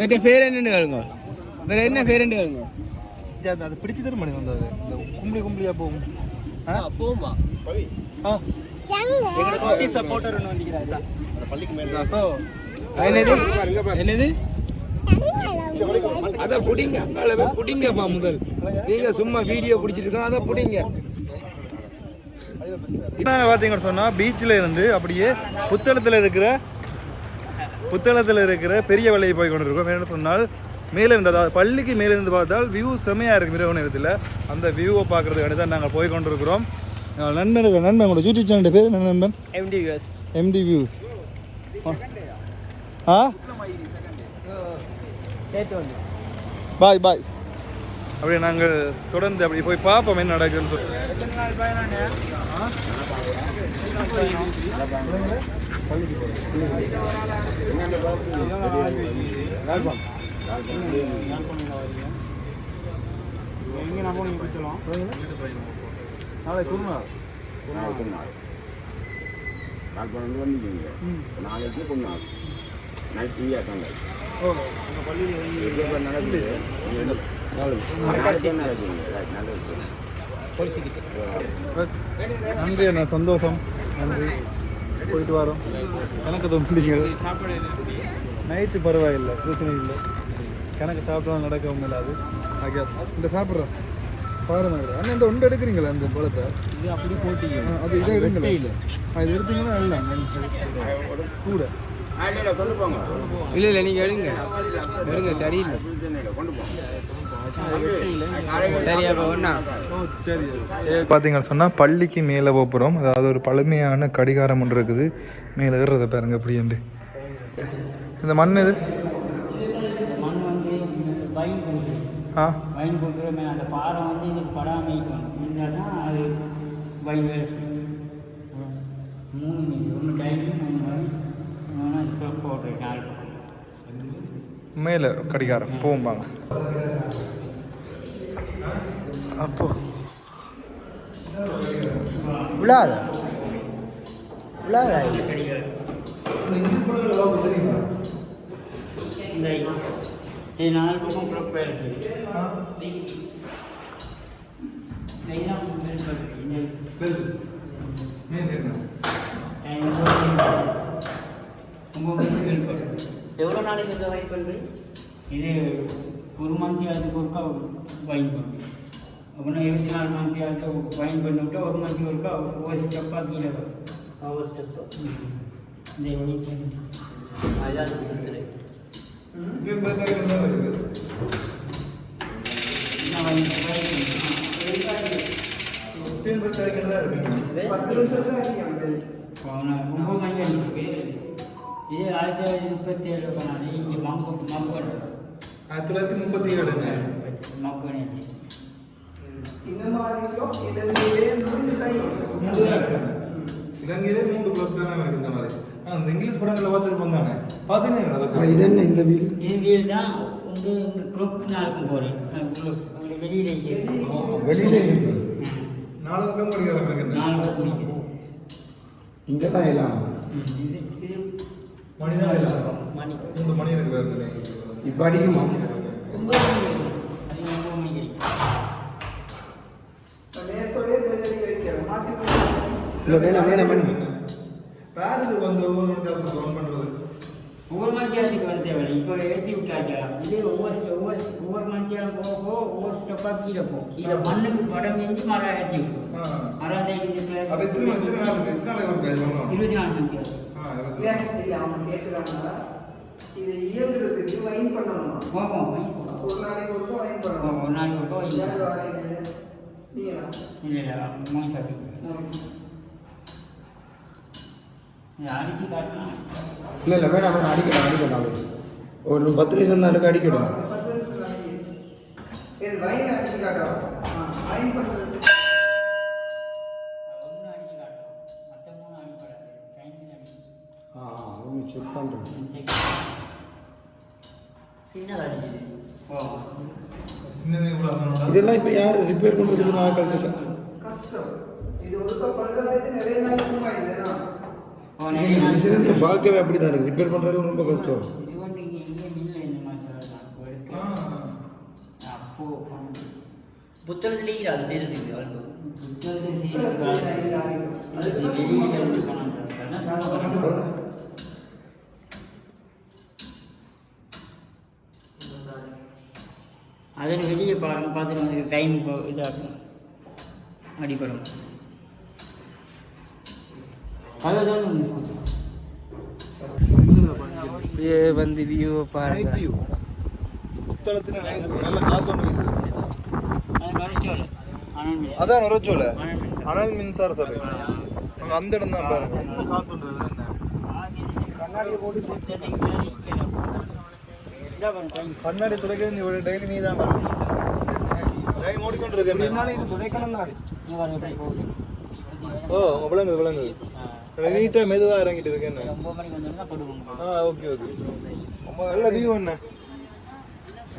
வேற பேர் என்னன்னு கேளுங்க. வேற என்ன பேர் என்ன கேளுங்க. அது பிடிச்சி தர மணி வந்தது இந்த கும்பலியா போகும் போமா சப்போர்ட்டர் வந்திருக்கிறாரு பள்ளிக்கு மேல என்னது அதை புடிங்க அங்கால புடிங்கப்பா முதல் நீங்க சும்மா வீடியோ பிடிச்சிட்டு இருக்கோம் அதை புடிங்க. இப்போ பார்த்தீங்கன்னு சொன்னால் பீச்சில் இருந்து அப்படியே புத்தளத்தில் இருக்கிற பெரிய வலையை போய் கொண்டு இருக்கோம். என்ன சொன்னால் மேலே இருந்து அதாவது பள்ளிக்கு மேலே இருந்து பார்த்தால் வியூ செம்மையாக இருக்குது இரவு நேரத்தில். அந்த வியூவை பார்க்குறதுக்காண்டி தான் நாங்கள் போய் கொண்டு இருக்கிறோம். நண்பன் உங்களோட யூடியூப் சேனல் பேர் என்ன நண்பன்? MT views. Bye bye. அப்படியே நாங்கள் தொடர்ந்து அப்படி போய் பார்ப்போம் என்ன நடக்குதுன்னு சொல்லி. நாளைக்கு கொண்டாடு நைட்டு நடக்குது. நன்றி அண்ணா, சந்தோஷம். நன்றி, போயிட்டு வரோம். எனக்கு தோன்றீங்க நைட்டு பரவாயில்லை, பிரச்சனை இல்லை. கணக்கு சாப்பிட்டா நடக்கவும் இல்லாது. ஆகியா இந்த சாப்பிட்றோம் பாருங்க அண்ணா. இந்த ஒன்று எடுக்கிறீங்களா அந்த பழத்தை? இது அப்படி போட்டீங்க அது இதை எடுங்களா? இது எடுத்தீங்கன்னா எல்லாம் கூட இல்லை நீங்கள் எடுங்க சரியில்லை. பார்த்தீங்கன்னு சொன்னால் பள்ளிக்கு மேலே போகிறோம். அதாவது ஒரு பழமையான கடிகாரம் ஒன்று இருக்குது. மேலே ஏறுறதை பாருங்க அப்படின்ட்டு. இந்த மண் இது மண் வந்து வைன் கொண்டு வைன் கொண்டு அந்த பாறை வந்து இது படாமைக்கணும் இருந்தால்தான் அது வைன் வேலை செய்யும். 3 நீங்கள் 1 டைமு 3 வைன் இப்போ போடுறேன் 4 பக்கம் மேலே கடிகாரம் போகும்பாங்க. அப்போ விழாத கடிகாரம் இந்த இது 4 பக்கம் ப்ளக் வேலை செய்யும். எவ்வளோ நாளைக்கு இந்த வைட் பண்ணுறீங்க? இது 1 மந்த் அதுக்கு ஒருக்கா வைன் பண்ணும். அப்படின்னா 24 மந்த் அதுக்கு வைன் பண்ணிவிட்டா 1 மந்த் ஒருக்கா ஒவ்வொரு ஸ்டெப்பாக கீழே வரும். ஒவ்வொரு ஸ்டெப்பு இந்த வைன் பண்ணி அதுதான் கொடுத்துரு. ரொம்ப மணி அடிக்கு. இது 1937 பண்ணாது. இங்கே மக்கு 1937 மக்கு இந்த மாதிரி இலங்கையிலே 3 பிளக் தானே இருக்குது இந்த மாதிரி. அந்த இங்கிலீஷ் படங்களில் பார்த்துருப்போம் தானே பார்த்தீங்கன்னா இது என்ன இந்த வீடு? இது வீடு தான் வந்து க்ளோக் நாளுக்கு போகிறேன். வெளியில் வெளியிலே 4 பக்கம் படிக்கிறோம் எனக்கு 4 பக்கம் இங்கே தான் எல்லாம் இது இது மணி தான் இல்லை மணி 3 மணி இருக்கு வேறு. இப்போ அடிக்குமா? 9 மணி கிடைக்கும். நேரத்தோடய பெரிய வைக்கிறோம் மாற்றி இல்லை வேணாம் வேணாம். பேருக்கு வந்து ஒவ்வொரு மணி ரன் பண்ணுறது ஒவ்வொரு மணித்தியாலத்துக்கு வர தேவையில்லை. இப்போ ஏற்றி விட்டாச்சா இது ஒவ்வொரு மணித்தியாலம் போக போக ஒவ்வொரு ஸ்டெப்பாக கீழே போகும். கீழே மண்ணுக்கு படம் செஞ்சு மரம் ஏற்றி விட்டுரும். மரம் அப்போ எத்தனை நாளுக்கு ஒரு இது வாங்கணும்? 24 மணித்தியாலம். அவங்க கேட்குறாங்கன்னா இதை இயங்குறதுக்கு வைன் பண்ணணுமா? போகும் வைன் போகும். ஒரு நாளைக்கு ஒருக்கா வைன் பண்ணணும். ஒரு நாளைக்கு ஒருக்கா வைன் யார் வரீங்க? நீங்களா? இல்லை மோய் சாப்பிட்டு அடிச்சு காட்டலாம். இல்லை வேணாம் அடிக்கணும். ஒரு 10 நிமிஷம் தான் இருக்கு அடிக்கணும். 10 நிமிஷம் தான். இது வைன் அடிச்சு காட்டவா? வைன் பண்ணுறது ஒன்று அடிச்சு காட்டலாம். மற்ற 3 அடிப்படாது. டைமிங் அடிச்சு ஒன்று செக் பண்ணுறேன். சின்னதாக அடிக்குது. இதெல்லாம் இப்போ யார் ரிப்பேர் பண்ணுறதுக்கு நாட்கள் இல்லை. கஷ்டம். இது ஒருக்கா பழுதாயிட்டு நிறைய நாள் சும்மா இல்லைன்னா பார்க்கவே அப்படி தான் இருக்குது. ரிப்பேர் பண்ணுறது ரொம்ப கஷ்டம். இது வந்து இங்கே இல்லை இந்த மாதிரி புத்தகத்திலேயே அது செய்யறதுக்கு வாழ்க்கை புத்தகத்தை செய்யறதுக்கு அது வெளியில இருந்து பண்ணாங்க சும்மா அதில் வெளியே பார்த்துட்டு வந்து டைம் இதாகும் அடிப்படும் அதுதான் வந்து வியூ பாருங்க புத்தளத்துல நல்ல காத்தோண்டு அது நுரைச்சோலை அதான் நுரைச்சோலை அனல் மின்சார சபை அங்க அந்த இடம் தான் பாருங்க காத்தோண்டு என்ன கண்ணாடியை போட்டு கண்ணாடி துடைக்கிறது ஒரு டெய்லி நீ தான் டைம் ஓடிக்கொண்டு இருக்கேன் இது துடைக்கணும் தான். ஓ விளங்குது நீட்டாக மெதுவாக இறங்கிட்டு இருக்கேன் 9 மணிக்கு வந்தோம்னா போடுவோம். ஓகே ரொம்ப நல்ல வியூ என்ன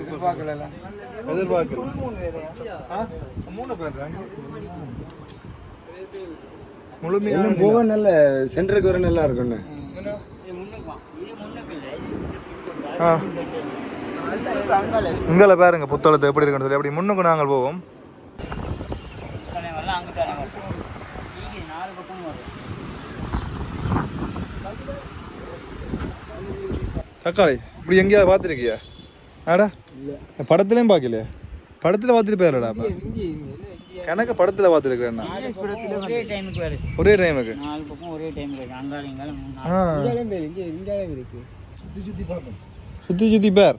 எதிர்பார்க்கல. எதிர்பார்க்குறேன் 3 பேர் முழுமையாக போக நல்ல சென்டருக்கு வர நல்லா இருக்குண்ணே. இங்கே பாருங்க புத்தளத்தை எப்படி இருக்குன்னு சொல்லி அப்படி முன்னுக்கு நாங்கள் போவோம். தக்காளி இப்படி எங்கேயாவது பார்த்துருக்கியா? ஆடா படத்துலையும் பார்க்கலையா? படத்தில் பார்த்துட்டு போயிடலடா அப்போ கணக்கு படத்தில் பார்த்துருக்குறேன்னா ஒரே டைமுக்கு சுற்றி பேர்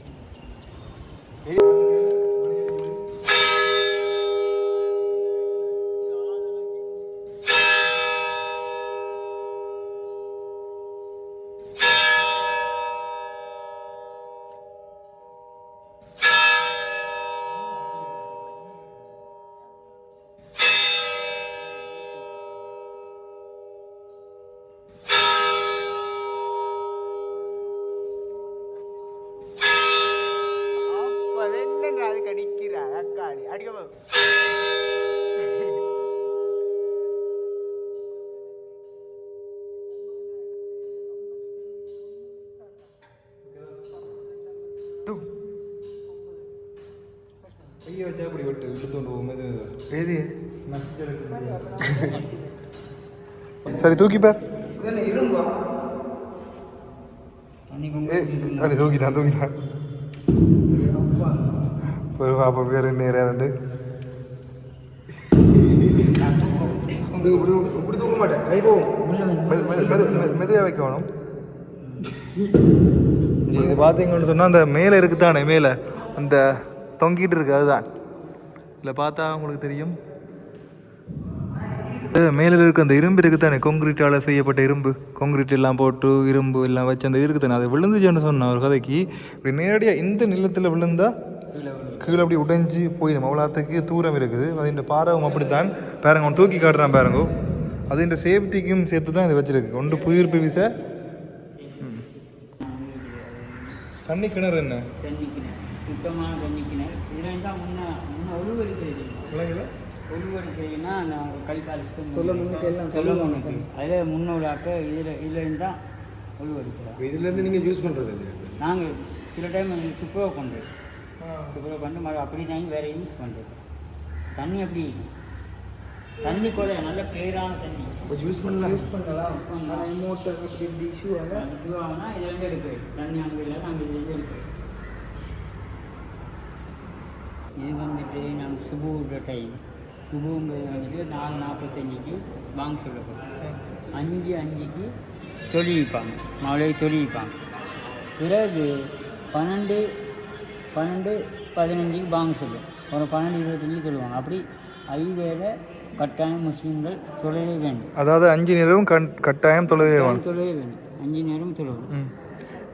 கையை வச்சா அப்படி விட்டு இழுத்துட்டு போகும். சரி தூக்கிப்பார். அப்படி தூக்கிட்டான் ஒரு பாப்பா பேர் ரெண்டு இப்படி தூக்க மாட்டேன். கை போகும் மெதுவாக வைக்கணும். இது பார்த்தீங்கன்னு சொன்னால் அந்த மேலே இருக்குதானே மேலே அந்த தொங்கிட்டு இருக்கு அதுதான். இல்லை பார்த்தா உங்களுக்கு தெரியும் மேலே இருக்க அந்த இரும்பு இருக்குதானே கான்கிரீட்டால் செய்யப்பட்ட இரும்பு கான்கிரீட் எல்லாம் போட்டு இரும்பு எல்லாம் வச்சு அந்த இருக்குதானே அதை விழுந்துச்சுன்னு சொன்ன ஒரு கதைக்கு இப்படி நேரடியாக இந்த நிலத்தில் விழுந்தா கீழே அப்படி உடைஞ்சி போயிடும். அவ்வளோத்துக்கு தூரம் இருக்குது. அது இந்த பாறவும் அப்படித்தான் பாருங்க அவன் தூக்கி காட்டுறான் பாருங்க. அது இந்த சேஃப்டிக்கும் சேர்த்து தான் இதை வச்சிருக்கு. ஒன்று புயிர்ப்பு விச தண்ணி கிணறு என்ன தண்ணி கிணறு சுத்தமான தண்ணி கிணறு. இதில் தான் முன்ன ஒழுவெடுக்கிறது ஒழுவெடுக்கிறதுனா நாங்கள் கல்கால் சுத்தம் அதில் முன்னோடாக்க இதில் இருந்தால் ஒழுவெடுக்கிறோம். இதுலேருந்து நீங்கள் யூஸ் பண்ணுறது இல்லையா? நாங்கள் சில டைம் துப்புரவு பண்ணுறோம். துப்புரவு பண்ணி மழை அப்படி தாங்கி வேறு யூஸ் பண்ணுறது. தண்ணி அப்படி தண்ணி கூட நல்ல கிளியரான தண்ணி யூஸ் பண்ணலாம். மோட்டர் அப்படி இஷ்யூ ஆகுனா இதுலேருந்து எடுக்கிறேன். தண்ணி அங்கே இல்லை நாங்கள் இதுலேருந்து எடுக்கிறோம். இது வந்துட்டு நாங்கள் சுபுவோட டைம். சுபுங்கிறது வந்துட்டு 4:45 வாங்க சொல்லப்போம். 5:05 தொழிப்பாங்க மழை தொழிப்பாங்க. பிறகு 12:15 வாங்க சொல்லுவோம். ஒரு 12:25 சொல்லுவாங்க. அப்படி 5 கட்டாயம் முஸ்லீம்கள் தொழவே வேண்டும். அதாவது 5 நேரமும் கட்டாயம் தொழவே வேண்டும். 5 நேரம் தொழுவோம்.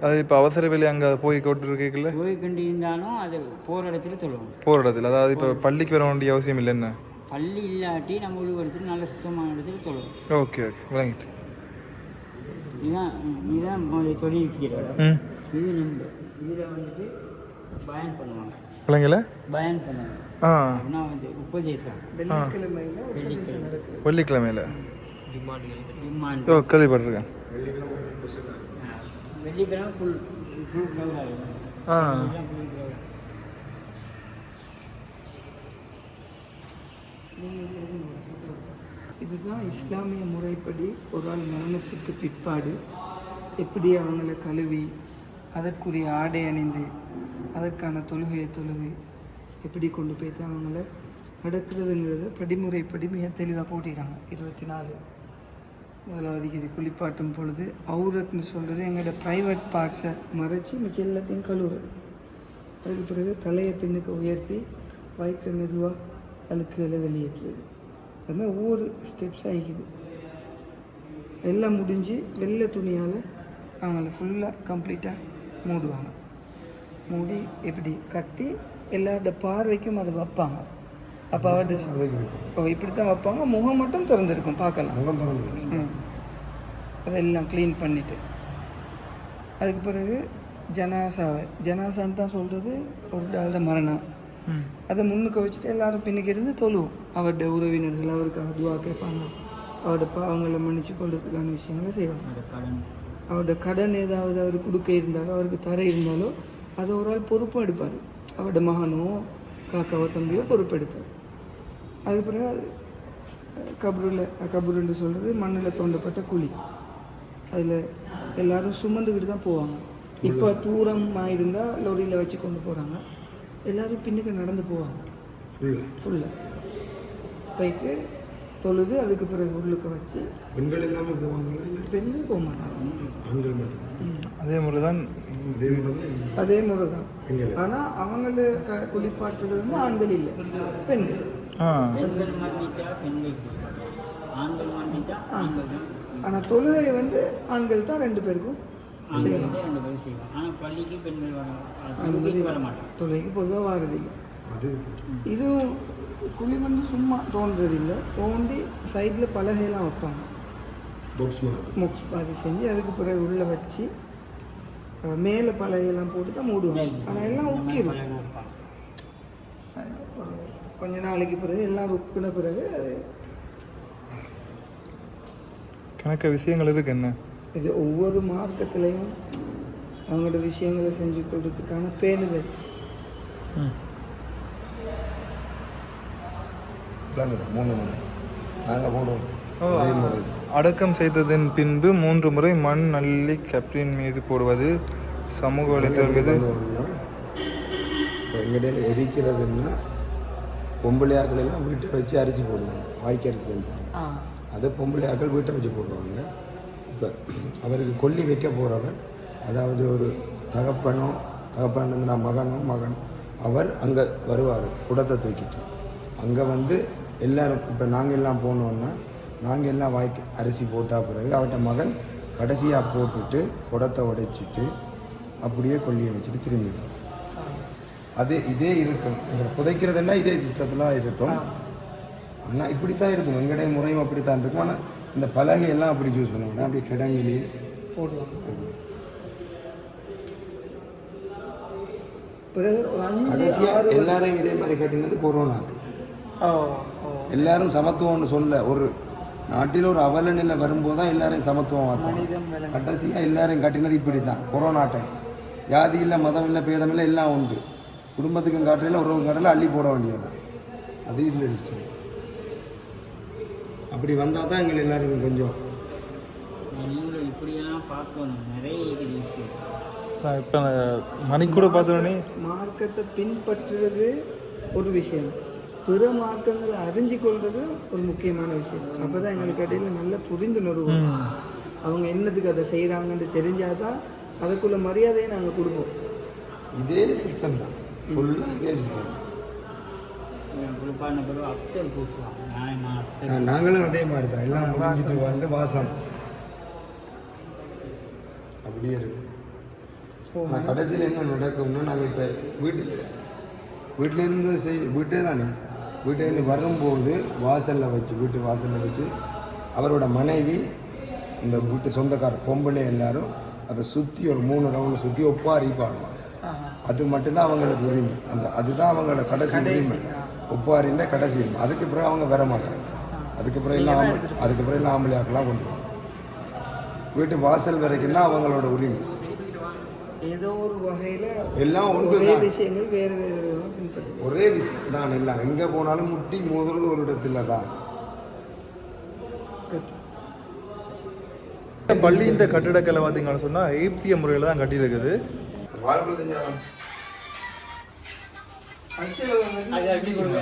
அது இப்போ அவசர வேலை அங்கே போய் கொண்டிருக்கல போய் கொண்டு இருந்தாலும் அது போகிற இடத்துல தொழுவோம். போகிற இடத்துல அதாவது இப்போ பள்ளிக்கு வர வேண்டிய அவசியம் இல்லை. என்ன பள்ளி இல்லாட்டி நம்ம உள்ள இடத்துல நல்ல சுத்தமான இடத்துல தொழுவோம். ஓகே விளங்கிட்டு. இதுதான் தொழில்கிறது. இது நம்ம இதில் வந்துட்டு பயன் பண்ணுவாங்க. விளங்கல பயன் பண்ணுவாங்க. வந்து உபதேசம் வெள்ளிக்கிழமையில கேள்விப்பட்டிருக்கேன். வெள்ளிக்கிழமை ஃபுல் க்ரௌட் ஆகிடும். இதுதான் இஸ்லாமிய முறைப்படி ஒரு ஆள் மரணத்திற்கு பிற்பாடு எப்படி அவங்கள கழுவி அதற்குரிய ஆடை அணிந்து அதற்கான தொழுகை எப்படி கொண்டு போய்த்து அவங்கள நடக்கிறதுங்கிறத படிமுறைப்படி மிக தெளிவாக போட்டிடுறாங்க. 24 முதலாவதுக்கு இது குளிப்பாட்டும் பொழுது அவுரத்னு சொல்கிறது எங்களோட ப்ரைவேட் பார்ட்ஸை மறைச்சி மிச்சம் எல்லாத்தையும் கழுவுறது. அதுக்கு பிறகு தலையை பின்னுக்கு உயர்த்தி வயிற்று மெதுவாக அழுக்குகளை வெளியேற்றுறது. அது மாதிரி ஒவ்வொரு ஸ்டெப்ஸ் ஆகிக்குது. எல்லாம் முடிஞ்சு வெள்ளை துணியால் அவங்கள ஃபுல்லாக கம்ப்ளீட்டாக மூடுவாங்க. மூடி இப்படி கட்டி எல்லாரோட பார்வைக்கும் அதை வைப்பாங்க. அப்போ அவர்கிட்ட இப்படி தான் வைப்பாங்க. முகம் மட்டும் திறந்துருக்கும், பார்க்கலாம். முகம் திறந்து அதெல்லாம் க்ளீன் பண்ணிவிட்டு அதுக்கு பிறகு ஜனாசான்னு தான் சொல்கிறது ஒரு ஆளோட மரணம். அதை முன்னுக்கு வச்சுட்டு எல்லோரும் பின்னுக்கு இருந்து தொழுவோம். அவருடைய உறவினர்கள் அவருக்காக துவா கேட்பாங்க. அவரோட பாவங்களை மன்னிச்சு கொள்றதுக்கான விஷயங்களை செய்வாங்க. அவரோட கடன் ஏதாவது அவர் கொடுக்க இருந்தாலோ அவருக்கு தர இருந்தாலோ அதை ஒரு ஆள் பொறுப்பாக எடுப்பார். அவரோட மகனோ காக்காவோ தம்பியோ பொறுப்பெடுப்பார். அதுக்கு பிறகு கபருன்னு சொல்கிறது மண்ணில் தோண்டப்பட்ட குழி. அதில் எல்லோரும் சுமந்துக்கிட்டு தான் போவாங்க. இப்போ தூரமாக இருந்தால் லொரியில் வச்சு கொண்டு போகிறாங்க. எல்லோரும் பின்னுக்கு நடந்து போவாங்க. ஃபுல்லாக போயிட்டு தொழுது அதுக்கு பிறகு உள்ளுக்க வச்சு பெண்கள் எல்லாமே போவாங்க. பெண்கள் போக மாட்டாங்க. அதே முறை தான் அதே முறை தான். ஆனால் அவங்கள குளிப்பாட்டுறது வந்து ஆண்கள் இல்லை, பெண்கள். ஆனால் தொழுகை வந்து ஆண்கள் தான் 2 பேருக்கும் செய்யணும். தொழுகைக்கு பொதுவாக வாரதில்லை. இதுவும் குழி வந்து சும்மா தோன்றதில்லை. தோண்டி சைடில் பலகையெல்லாம் வைப்பாங்க. மொக்ஸ் மாதிரி செஞ்சு அதுக்கு பிறகு உள்ளே வச்சு மேலே பலகையெல்லாம் போட்டு தான் மூடுவாங்க. ஆனால் எல்லாம் உக்கிரும். ஒரு கொஞ்ச நாளைக்கு பிறகு எல்லாம் உக்கின பிறகு அது கணக்க விஷயங்கள் இருக்கு. என்ன இது ஒவ்வொரு மார்க்கத்திலையும் அவங்களோட விஷயங்களை செஞ்சு கொள்றதுக்கான பேணுதல். அடக்கம் செய்ததன் பின்பு 3 முறை மண் அள்ளி கப்ரின் மீது போடுவது சமூக வலைத்தளம் மீது. எங்கடையில் எரிக்கிறதுன்னா பொம்பளையாக்கள் எல்லாம் வீட்டை வச்சு அரிசி போடுவாங்க, வாய்க்கு அரிசி வைப்பாங்க. அதை பொம்பளையாக்கள் வீட்டை வச்சு போடுவாங்க. இப்போ அவருக்கு கொல்லி வைக்க போகிறவர், அதாவது ஒரு தகப்பன் மகன் அவர் அங்கே வருவார் குடத்தை தூக்கிட்டு. அங்கே வந்து எல்லோரும் இப்போ நாங்கள் எல்லாம் போனோன்னா நாங்கள் எல்லாம் வாய்க்கு அரிசி போட்டால் பிறகு அவர்கிட்ட மகன் கடைசியாக போட்டுட்டு குடத்தை உடைச்சிட்டு அப்படியே கொல்லியை வச்சுட்டு திரும்பிடுவோம். இதே இருக்கும். புதைக்கிறதுனா இதே சிஸ்டத்தில் தான் இருக்கும். ஆனால் இப்படி தான் இருக்கும். எங்களுடைய முறையும் அப்படி தான் இருக்கும். ஆனால் இந்த பலகையெல்லாம் அப்படி யூஸ் பண்ண மாட்டேன், அப்படி கிடங்கிலே போடுவாங்க. எல்லாரையும் இதே மாதிரி கட்டினது கொரோனாக்கு. எல்லாரும் சமத்துவம்னு சொல்ல ஒரு நாட்டில் ஒரு அவல நிலை வரும்போது தான் எல்லாரையும் சமத்துவம் ஆக்கும். கடைசியாக எல்லாரையும் கட்டினது இப்படி தான். கொரோனா டைம் ஜாதி இல்லை, மதம் இல்லை, பேதம் இல்லை, எல்லாம் உண்டு. குடும்பத்துக்கும் காட்டில உறவு காட்டில அள்ளி போட வேண்டியதுதான். அது இந்த சிஸ்டம். அப்படி வந்தால் தான் எங்களை எல்லாருக்கும் கொஞ்சம் இப்படியெல்லாம் பார்க்கணும். நிறைய இப்போ மணிக்கூட பார்த்தோன்னே மார்க்கத்தை பின்பற்றுறது ஒரு விஷயம், பிற மார்க்கங்களை அறிஞ்சு கொள்வது ஒரு முக்கியமான விஷயம். அப்போ தான் எங்களுக்கு இடையில் நல்ல புரிந்துணர்வு. அவங்க என்னதுக்கு அதை செய்கிறாங்கன்னு தெரிஞ்சாதான் அதுக்குள்ள மரியாதையை நாங்கள் கொடுப்போம். இதே சிஸ்டம் தான், ஃபுல்லாக இதே சிஸ்டம். நாங்களும் அதே மாதிரி தான். எல்லாம் முடிஞ்சிட்டு வந்து வாசம் அப்படியே இருக்கும். ஆனால் கடைசியில் என்ன நடக்கும்னா, நாங்கள் இப்போ வீட்டிலேருந்து வீட்டே தானே, வீட்டிலேருந்து வரும்போது வீட்டு வாசலில் வச்சு அவரோட மனைவி இந்த வீட்டு சொந்தக்கார பொம்பளை எல்லாரும் அதை சுற்றி ஒரு 3 ரவுண்டு சுற்றி ஒப்பாரி பாடுவாங்க. அது மட்டும்தான் அவங்களுக்கு உரிமை. அதுதான் அவங்களோட கடைசி உரிமை. ஒப்பாரின்ற கடைசி உரிமை. அதுக்கு பிறகு அவங்க வர மாட்டாங்க. அதுக்கு பிறகு எல்லாம் ஆம்பளையாக்கெல்லாம் கொண்டு போவாங்க. வீட்டு வாசல் வரைக்கும் தான் அவங்களோட உரிமை. ஏதோ ஒரு வகையில் எல்லாம் ஒன்று ஒரே தான். விஷயங்கள் வேறு வேறு விதமாக பின்பற்று. ஒரே விஷயம் தான் எல்லாம். எங்கே போனாலும் முட்டி மோதுறது ஒரு இடத்துல தான். பள்ளியின் கட்டிடக்கலை பார்த்தீங்கன்னு சொன்னால் எய்ப்திய முறையில் தான் கட்டியிருக்குது. வாழ்க்கை ஆக்சுவலாக வந்து அது எப்படி கொடுங்க